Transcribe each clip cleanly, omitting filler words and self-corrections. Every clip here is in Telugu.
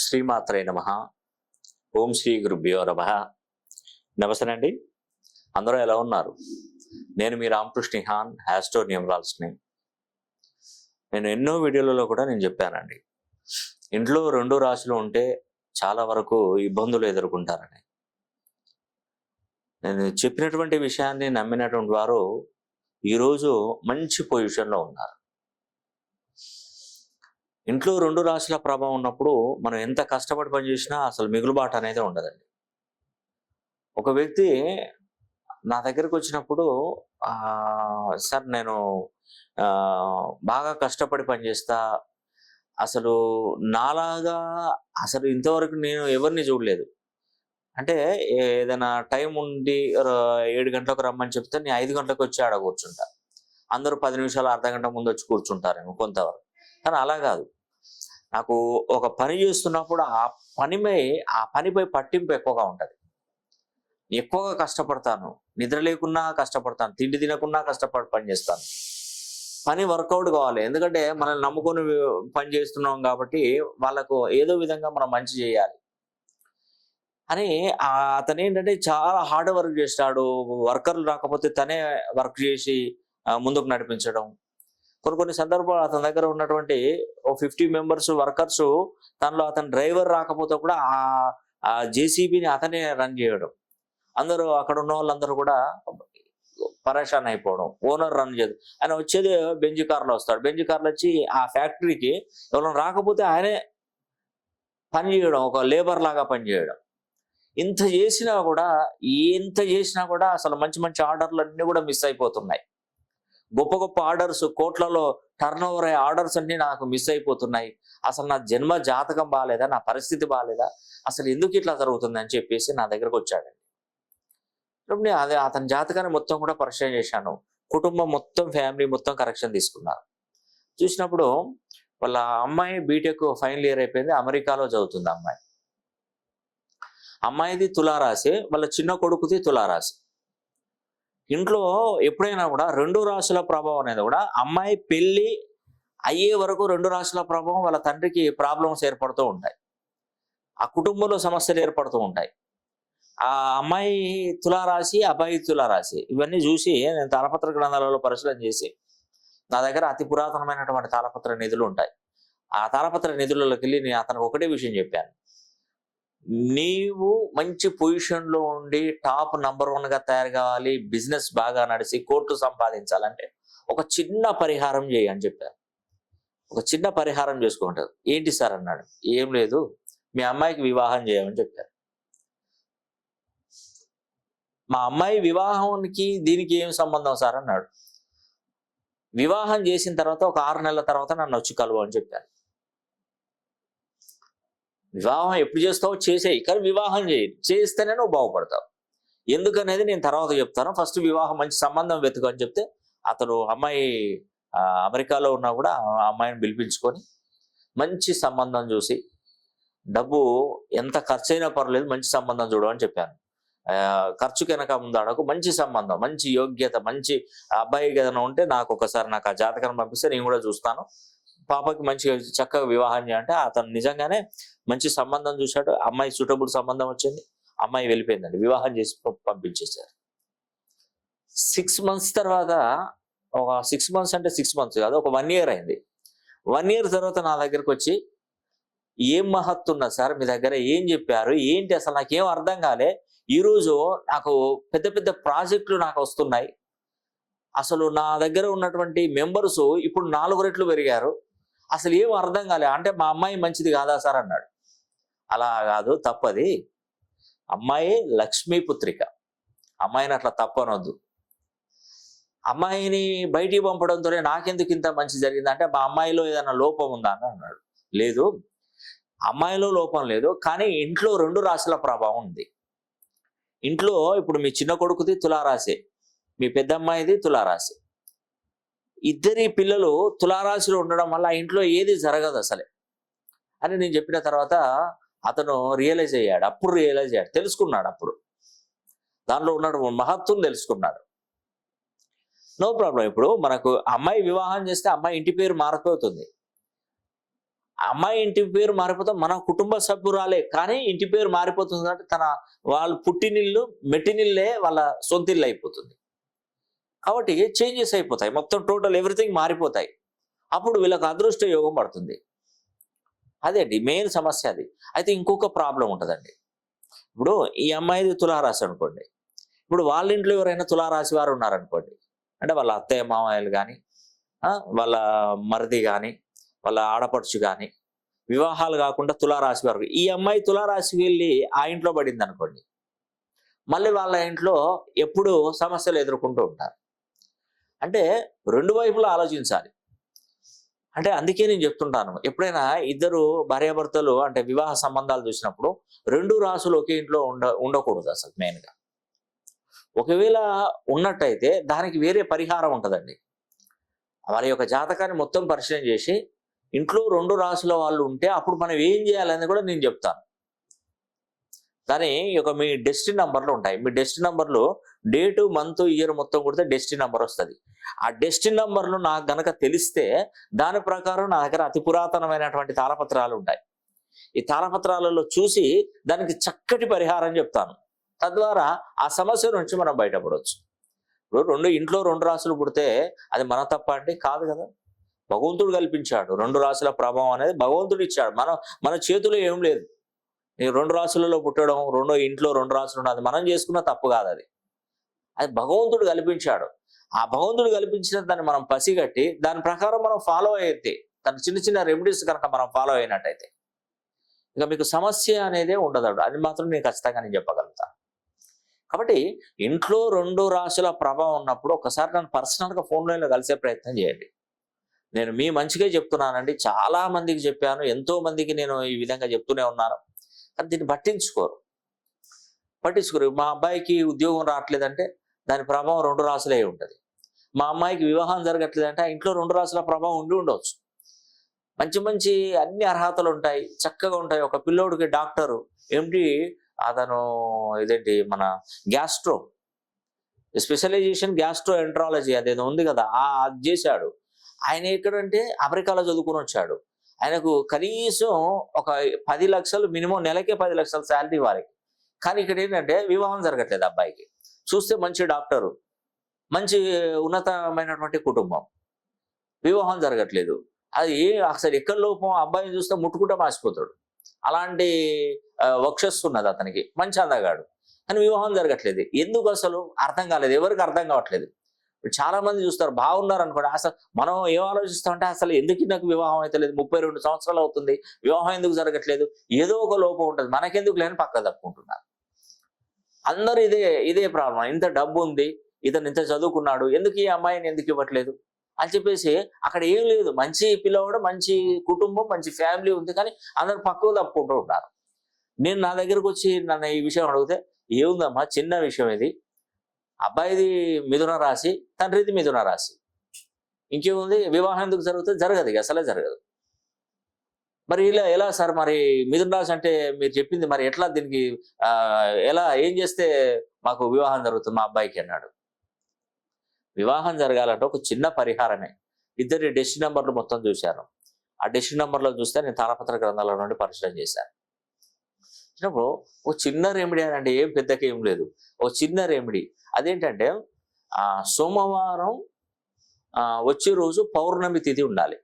శ్రీమాత్రే నమః. ఓం శ్రీ గురుభ్యో నమః. నమస్తే అండి, అందరూ ఎలా ఉన్నారు? నేను మీ రామకృష్ణ హాన్, హ్యాస్టో న్యూమరాలజిస్ట్ని. నేను ఎన్నో వీడియోలలో కూడా నేను చెప్పానండి, ఇంట్లో 2 రాశులు ఉంటే చాలా వరకు ఇబ్బందులు ఎదుర్కొంటారని. నేను చెప్పినటువంటి విషయాన్ని నమ్మినటువంటి వారు ఈరోజు మంచి పొజిషన్లో ఉన్నారు. ఇంట్లో 2 రాశుల ప్రభావం ఉన్నప్పుడు మనం ఎంత కష్టపడి పనిచేసినా అసలు మిగులుబాటు అనేది ఉండదండి. ఒక వ్యక్తి నా దగ్గరకు వచ్చినప్పుడు సార్ నేను బాగా కష్టపడి పనిచేస్తా, అసలు నాలాగా అసలు ఇంతవరకు నేను ఎవరిని చూడలేదు. అంటే ఏదైనా టైం ఉండి 7 గంటలకు రమ్మని చెప్తే నేను 5 గంటలకు వచ్చి ఆడ కూర్చుంటా. అందరూ 10 నిమిషాలు అర్ధగంట ముందు వచ్చి కూర్చుంటారేమో కొంతవరకు, కానీ అలా కాదు. నాకు ఒక పని చేస్తున్నప్పుడు ఆ పనిపై పట్టింపు ఎక్కువగా ఉంటుంది. ఎక్కువగా కష్టపడతాను, నిద్ర లేకున్నా కష్టపడతాను, తిండి తినకున్నా కష్టపడి పని చేస్తాను. పని వర్కౌట్ కావాలి, ఎందుకంటే మనల్ని నమ్ముకొని పని చేస్తున్నాం కాబట్టి వాళ్ళకు ఏదో విధంగా మనం మంచి చేయాలి అని. అతను ఏంటంటే చాలా హార్డ్ వర్క్ చేస్తాడు. వర్కర్లు రాకపోతే తనే వర్క్ చేసి ముందుకు నడిపించడం. కొన్ని సందర్భాలు అతని దగ్గర ఉన్నటువంటి 50 మెంబర్స్ వర్కర్స్, తనలో అతని డ్రైవర్ రాకపోతే కూడా ఆ జేసీబీని అతనే రన్ చేయడం. అందరూ అక్కడ ఉన్న వాళ్ళందరూ కూడా పరేషాన్ అయిపోవడం. ఓనర్ రన్ చేయదు, ఆయన వచ్చేది బెంజ్ కార్లో వస్తాడు. బెంజ్ కార్లో వచ్చి ఆ ఫ్యాక్టరీకి ఎవరైనా రాకపోతే ఆయనే పని చేయడం, ఒక లేబర్ లాగా పని చేయడం. ఎంత చేసినా కూడా అసలు మంచి మంచి ఆర్డర్లు అన్నీ కూడా మిస్ అయిపోతున్నాయి. గొప్ప గొప్ప ఆర్డర్స్, కోట్లలో టర్న్ ఓవర్ అయ్యే ఆర్డర్స్ అన్ని నాకు మిస్ అయిపోతున్నాయి. అసలు నా జన్మ జాతకం బాగాలేదా, నా పరిస్థితి బాగాలేదా, అసలు ఎందుకు ఇట్లా జరుగుతుంది అని చెప్పేసి నా దగ్గరకు వచ్చాడండి. ఇప్పుడు అదే అతని జాతకాన్ని మొత్తం కూడా పరిచయం చేశాను. కుటుంబం మొత్తం, ఫ్యామిలీ మొత్తం కరెక్షన్ తీసుకున్నారు. చూసినప్పుడు వాళ్ళ అమ్మాయి బీటెక్ ఫైనల్ ఇయర్ అయిపోయింది, అమెరికాలో చదువుతుంది అమ్మాయి. అమ్మాయిది తులారాశి, వాళ్ళ చిన్న కొడుకుది తులారాశి. ఇంట్లో ఎప్పుడైనా కూడా 2 రాశుల ప్రభావం అనేది కూడా అమ్మాయి పెళ్లి అయ్యే వరకు 2 రాశుల ప్రభావం వాళ్ళ తండ్రికి ప్రాబ్లమ్స్ ఏర్పడుతూ ఉంటాయి. ఆ కుటుంబంలో సమస్యలు ఏర్పడుతూ ఉంటాయి. ఆ అమ్మాయి తులారాశి, అబ్బాయి తులారాశి, ఇవన్నీ చూసి నేను తాళపత్ర గ్రంథాలలో పరిశీలన చేసి, నా దగ్గర అతి పురాతనమైనటువంటి తాళపత్ర నిధులు ఉంటాయి. ఆ తాళపత్ర నిధులలోకి వెళ్ళి నేను అతనికి ఒకటే విషయం చెప్పాను. నీవు మంచి పొజిషన్లో ఉండి టాప్ నంబర్ 1గా తయారు కావాలి, బిజినెస్ బాగా నడిచి కోట్లు సంపాదించాలంటే ఒక చిన్న పరిహారం చేయి అని చెప్పారు. ఒక చిన్న పరిహారం చేసుకుంటారు. ఏంటి సార్ అన్నాడు. ఏం లేదు, మీ అమ్మాయికి వివాహం చేయమని చెప్పారు. మా అమ్మాయి వివాహానికి దీనికి ఏం సంబంధం సార్ అన్నాడు. వివాహం చేసిన తర్వాత ఒక 6 నెలల తర్వాత నన్ను వచ్చి కలువు అని చెప్పారు. వివాహం ఎప్పుడు చేస్తావో చేసేయి, కానీ వివాహం చేస్తేనే నువ్వు బాగుపడతావు. ఎందుకనేది నేను తర్వాత చెప్తాను, ఫస్ట్ వివాహం మంచి సంబంధం వెతుకు అని చెప్తే, అతను అమ్మాయి అమెరికాలో ఉన్నా కూడా ఆ అమ్మాయిని పిలిపించుకొని మంచి సంబంధం చూసి, డబ్బు ఎంత ఖర్చు అయినా పర్లేదు మంచి సంబంధం చూడమని చెప్పాను. ఖర్చుకి వెనక ముందాడకు, మంచి సంబంధం, మంచి యోగ్యత, మంచి అబ్బాయి ఏదైనా ఉంటే నాకు ఒకసారి నాకు ఆ జాతకాన్ని పంపిస్తే నేను కూడా చూస్తాను, పాపకి మంచిగా చక్కగా వివాహం చేయాలంటే అతను నిజంగానే మంచి సంబంధం చూశాడు. అమ్మాయి సూటబుల్ సంబంధం వచ్చింది, అమ్మాయి వెళ్ళిపోయిందండి. వివాహం చేసి పంపించేశారు. 6 months తర్వాత, ఒక 6 months అంటే 6 months కాదు, ఒక 1 year అయింది. 1 year తర్వాత నా దగ్గరకు వచ్చి, ఏం మహత్తున్నది సార్ మీ దగ్గర, ఏం చెప్పారు ఏంటి, అసలు నాకేం అర్థం కాలే. ఈరోజు నాకు పెద్ద పెద్ద ప్రాజెక్టులు నాకు వస్తున్నాయి, అసలు నా దగ్గర ఉన్నటువంటి మెంబర్స్ ఇప్పుడు 4 రెట్లు పెరిగారు, అసలు ఏం అర్థం కాలే. అంటే మా అమ్మాయి మంచిది కాదా సార్ అన్నాడు. అలా కాదు, తప్పది. అమ్మాయి లక్ష్మీపుత్రిక, అమ్మాయిని అట్లా తప్పనొద్దు. అమ్మాయిని బయటికి పంపడంతోనే నాకెందుకు ఇంత మంచి జరిగింది అంటే, మా అమ్మాయిలో ఏదైనా లోపం ఉందా అని అన్నాడు. లేదు, అమ్మాయిలో లోపం లేదు, కానీ ఇంట్లో 2 రాశుల ప్రభావం ఉంది. ఇంట్లో ఇప్పుడు మీ చిన్న కొడుకుది తులారాశి, మీ పెద్ద అమ్మాయిది తులారాశి. ఇద్దరి పిల్లలు తులారాశిలో ఉండడం వల్ల ఆ ఇంట్లో ఏది జరగదు అసలే అని నేను చెప్పిన తర్వాత అతను రియలైజ్ అయ్యాడు. అప్పుడు రియలైజ్ అయ్యాడు, తెలుసుకున్నాడు. అప్పుడు దానిలో ఉన్న మహత్వం తెలుసుకున్నాడు. No problem. ఇప్పుడు మనకు అమ్మాయి వివాహం చేస్తే అమ్మాయి ఇంటి పేరు మారిపోతుంది. ఆ అమ్మాయి ఇంటి పేరు మారిపోతే మన కుటుంబ సభ్యురాలే, కానీ ఇంటి పేరు మారిపోతుంది అంటే వాళ్ళు పుట్టినిల్లు మెట్టినిల్లే వాళ్ళ సొంతిల్లు అయిపోతుంది. కాబట్టి చేంజెస్ అయిపోతాయి, మొత్తం టోటల్ ఎవ్రీథింగ్ మారిపోతాయి. అప్పుడు వీళ్ళకి అదృష్ట యోగం పడుతుంది. అదే అండి మెయిన్ సమస్య అది. అయితే ఇంకొక ప్రాబ్లం ఉంటుందండి. ఇప్పుడు ఈ అమ్మాయిది తులారాశి అనుకోండి. ఇప్పుడు వాళ్ళ ఇంట్లో ఎవరైనా తులారాశి వారు ఉన్నారనుకోండి, అంటే వాళ్ళ అత్తయ్య మామయ్యలు కానీ, వాళ్ళ మరిది కానీ, వాళ్ళ ఆడపడుచు కానీ, వివాహాలు కాకుండా తులారాశి వారు, ఈ అమ్మాయి తులారాశి వెళ్ళి ఆ ఇంట్లో పడింది అనుకోండి, మళ్ళీ వాళ్ళ ఇంట్లో ఎప్పుడు సమస్యలు ఎదుర్కొంటూ ఉంటారు. అంటే రెండు వైపులా ఆలోచించాలి. అంటే అందుకే నేను చెప్తుంటాను, ఎప్పుడైనా ఇద్దరు భార్యాభర్తలు అంటే వివాహ సంబంధాలు చూసినప్పుడు రెండు రాసులు ఒకే ఇంట్లో ఉండకూడదు అసలు మెయిన్గా. ఒకవేళ ఉన్నట్టయితే దానికి వేరే పరిహారం ఉంటుందండి. వాళ్ళ యొక్క జాతకాన్ని మొత్తం పరిశీలన చేసి ఇంట్లో రెండు రాసుల వాళ్ళు ఉంటే అప్పుడు మనం ఏం చేయాలని కూడా నేను చెప్తాను. దాని యొక్క మీ డెస్టినీ నంబర్లు ఉంటాయి. మీ డెస్టినీ నంబర్లు డేటు, మంత్, ఇయర్ మొత్తం కొడితే డెస్టినీ నంబర్ వస్తుంది. ఆ డెస్టినీ నంబర్లు నాకు గనక తెలిస్తే దాని ప్రకారం నా దగ్గర అతి పురాతనమైనటువంటి తాళపత్రాలు ఉంటాయి. ఈ తాళపత్రాలలో చూసి దానికి చక్కటి పరిహారం చెప్తాను. తద్వారా ఆ సమస్య నుంచి మనం బయటపడవచ్చు. ఇప్పుడు ఇంట్లో రెండు రాసులు పుడితే అది మన తప్ప అంటే కాదు కదా. భగవంతుడు కల్పించాడు. రెండు రాసుల ప్రభావం అనేది భగవంతుడు ఇచ్చాడు. మన చేతిలో ఏం లేదు. ఈ రెండు రాసులలో పుట్టడం, ఇంట్లో రెండు రాసులు ఉన్నది మనం చేసుకున్న తప్పు కాదు. అది భగవంతుడు కల్పించాడు. ఆ భగవంతుడు కల్పించిన దాన్ని మనం పసిగట్టి దాని ప్రకారం మనం ఫాలో అయితే, తన చిన్న చిన్న రెమెడీస్ కనుక మనం ఫాలో అయినట్టయితే ఇక మీకు సమస్య అనేదే ఉండదు. అది మాత్రం నేను ఖచ్చితంగా చెప్పగలుగుతాను. కాబట్టి ఇంట్లో రెండు రాశుల ప్రభావం ఉన్నప్పుడు ఒకసారి నన్ను పర్సనల్గా ఫోన్ లైన్లో కలిసే ప్రయత్నం చేయండి. నేను మీ మంచిగా చెప్తున్నానండి. చాలా మందికి చెప్పాను, ఎంతో మందికి నేను ఈ విధంగా చెప్తూనే ఉన్నాను. కానీ దీన్ని పట్టించుకోరు. మా అబ్బాయికి ఉద్యోగం రావట్లేదంటే దాని ప్రభావం రెండు రాసులే ఉంటుంది. మా అమ్మాయికి వివాహం జరగట్లేదంటే ఆ ఇంట్లో రెండు రాసుల ప్రభావం ఉండవచ్చు. మంచి మంచి అన్ని అర్హతలు ఉంటాయి, చక్కగా ఉంటాయి. ఒక పిల్లోడికి డాక్టరు, ఎండి, అతను ఇదేంటి మన గ్యాస్ట్రో స్పెషలైజేషన్, గ్యాస్ట్రో ఎంట్రాలజీ అదేదో ఉంది కదా, అది చేశాడు. ఆయన ఎక్కడంటే అమెరికాలో చదువుకుని వచ్చాడు. ఆయనకు కనీసం ఒక 10 లక్షలు మినిమం, నెలకే 10 లక్షల శాలరీ వారికి. కానీ ఇక్కడ ఏంటంటే వివాహం జరగట్లేదు అబ్బాయికి. చూస్తే మంచి డాక్టరు, మంచి ఉన్నతమైనటువంటి కుటుంబం, వివాహం జరగట్లేదు. అది అసలు ఎక్కడ లోపం, అబ్బాయిని చూస్తే ముట్టుకుంటే మాసిపోతాడు. అలాంటి వక్షస్సు ఉన్నది అతనికి, మంచి అందగాడు, కానీ వివాహం జరగట్లేదు. ఎందుకు అసలు అర్థం కాలేదు, ఎవరికి అర్థం కావట్లేదు. చాలా మంది చూస్తారు బాగున్నారు అనుకోండి, అసలు మనం ఏం ఆలోచిస్తామంటే అసలు ఎందుకు నాకు వివాహం అయితే లేదు, 32 సంవత్సరాలు అవుతుంది, వివాహం ఎందుకు జరగట్లేదు, ఏదో ఒక లోపం ఉంటుంది, మనకెందుకు లేని పక్క తప్పుకుంటున్నారు. అందరూ ఇదే ప్రాబ్లం. ఇంత డబ్బు ఉంది, ఇతను ఇంత చదువుకున్నాడు, ఎందుకు ఈ అమ్మాయిని ఎందుకు ఇవ్వట్లేదు అని చెప్పేసి అక్కడ ఏం లేదు. మంచి పిల్లవాడు, మంచి కుటుంబం, మంచి ఫ్యామిలీ ఉంది, కానీ అందరు పక్కకు తప్పుకుంటూ ఉంటారు. నేను నా దగ్గరకు వచ్చి నన్ను ఈ విషయం అడిగితే, ఏముందమ్మా చిన్న విషయం ఇది, అబ్బాయిది మిథున రాశి, తండ్రిది మిథున రాశి, ఇంకేముంది, వివాహం ఎందుకు జరుగుతుంది, జరగదు, అసలే జరగదు. మరి ఇలా ఎలా సార్, మరి మిథున రాశి అంటే మీరు చెప్పింది, మరి ఎట్లా దీనికి ఎలా ఏం చేస్తే మాకు వివాహం జరుగుతుంది మా అబ్బాయికి అన్నాడు. వివాహం జరగాలంటే ఒక చిన్న పరిహారమే. ఇద్దరి డెస్టినీ నంబర్లు మొత్తం చూశాను. ఆ డెస్టినీ నంబర్లో చూస్తే నేను తాళపత్ర గ్రంథాల నుండి పరిశీలన చేశాను. చిన్నప్పుడు ఒక చిన్న రెమెడీ అంటే ఏం పెద్దగా ఏం లేదు, ఒక చిన్న రెమెడీ. అదేంటంటే సోమవారం వచ్చే రోజు పౌర్ణమి తిథి ఉండాలి.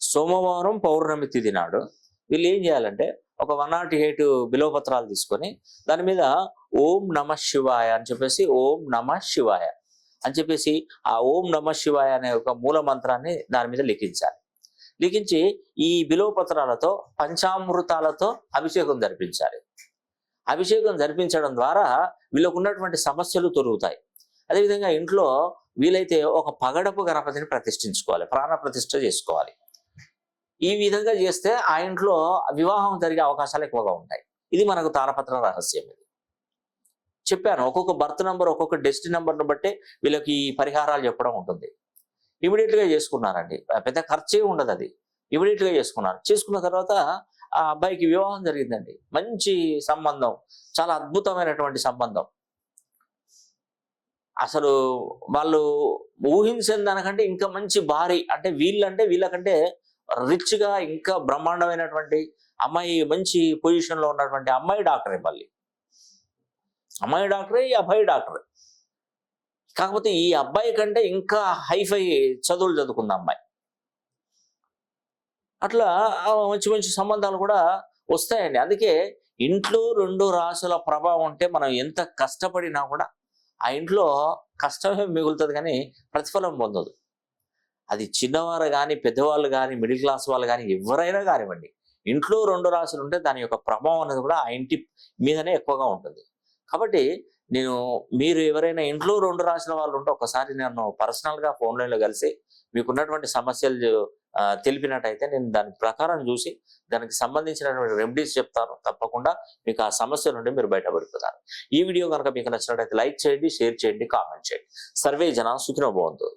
సోమవారం పౌర్ణమి తిథి నాడు వీళ్ళు ఏం చేయాలంటే ఒక 108 బిల్వపత్రాలు తీసుకొని దాని మీద ఓం నమ శివాయ అని చెప్పేసి, ఓం నమ శివాయ అని చెప్పేసి, ఆ ఓం నమ శివాయ అనే ఒక మూల మంత్రాన్ని దాని మీద లిఖించాలి. లిఖించి ఈ బిల్వపత్రాలతో పంచామృతాలతో అభిషేకం జరిపించాలి. అభిషేకం జరిపించడం ద్వారా వీళ్ళకు ఉన్నటువంటి సమస్యలు తొలుగుతాయి. అదేవిధంగా ఇంట్లో వీలైతే ఒక పగడపు గణపతిని ప్రతిష్ఠించుకోవాలి, ప్రాణ ప్రతిష్ఠ చేసుకోవాలి. ఈ విధంగా చేస్తే ఆ ఇంట్లో వివాహం జరిగే అవకాశాలు ఎక్కువగా ఉంటాయి. ఇది మనకు తాళపత్ర రహస్యం. ఇది చెప్పాను. ఒక్కొక్క బర్త్ నంబర్, ఒక్కొక్క డెస్టినీ నంబర్ను బట్టి వీళ్ళకి ఈ పరిహారాలు చెప్పడం ఉంటుంది. ఇమీడియట్గా చేసుకున్నారండి, పెద్ద ఖర్చే ఉండదు. అది ఇమీడియట్గా చేసుకున్నారు. చేసుకున్న తర్వాత ఆ అబ్బాయికి వివాహం జరిగిందండి. మంచి సంబంధం, చాలా అద్భుతమైనటువంటి సంబంధం. అసలు వాళ్ళు ఊహించిన దానికంటే ఇంకా మంచి భారీ, అంటే వీళ్ళకంటే రిచ్గా ఇంకా బ్రహ్మాండమైనటువంటి అమ్మాయి, మంచి పొజిషన్లో ఉన్నటువంటి అమ్మాయి డాక్టరే, మళ్ళీ అమ్మాయి డాక్టరే, ఈ అబ్బాయి డాక్టరే. కాకపోతే ఈ అబ్బాయి కంటే ఇంకా హైఫై చదువులు చదువుకున్న అమ్మాయి. అట్లా మంచి మంచి సంబంధాలు కూడా వస్తాయండి. అందుకే ఇంట్లో 2 రాసుల ప్రభావం ఉంటే మనం ఎంత కష్టపడినా కూడా ఆ ఇంట్లో కష్టమే మిగులుతుంది కానీ ప్రతిఫలం పొందదు. అది చిన్నవారు కానీ, పెద్దవాళ్ళు కానీ, మిడిల్ క్లాస్ వాళ్ళు కానీ, ఎవరైనా కానివ్వండి, ఇంట్లో 2 రాసులు ఉంటే దాని యొక్క ప్రభావం అనేది కూడా ఆ ఇంటి మీదనే ఎక్కువగా ఉంటుంది. కాబట్టి మీరు ఎవరైనా ఇంట్లో 2 రాసిన వాళ్ళు ఉంటే ఒకసారి నన్ను పర్సనల్గా ఫోన్ లైన్లో కలిసి మీకున్నటువంటి సమస్యలు తెలిపినట్టయితే నేను దాని ప్రకారం చూసి దానికి సంబంధించినటువంటి రెమెడీస్ చెప్తాను. తప్పకుండా మీకు ఆ సమస్య నుండి మీరు బయటపడిపోతారు. ఈ వీడియో కనుక మీకు నచ్చినట్టయితే లైక్ చేయండి, షేర్ చేయండి, కామెంట్ చేయండి. సర్వే జన సుఖినో భవంతు.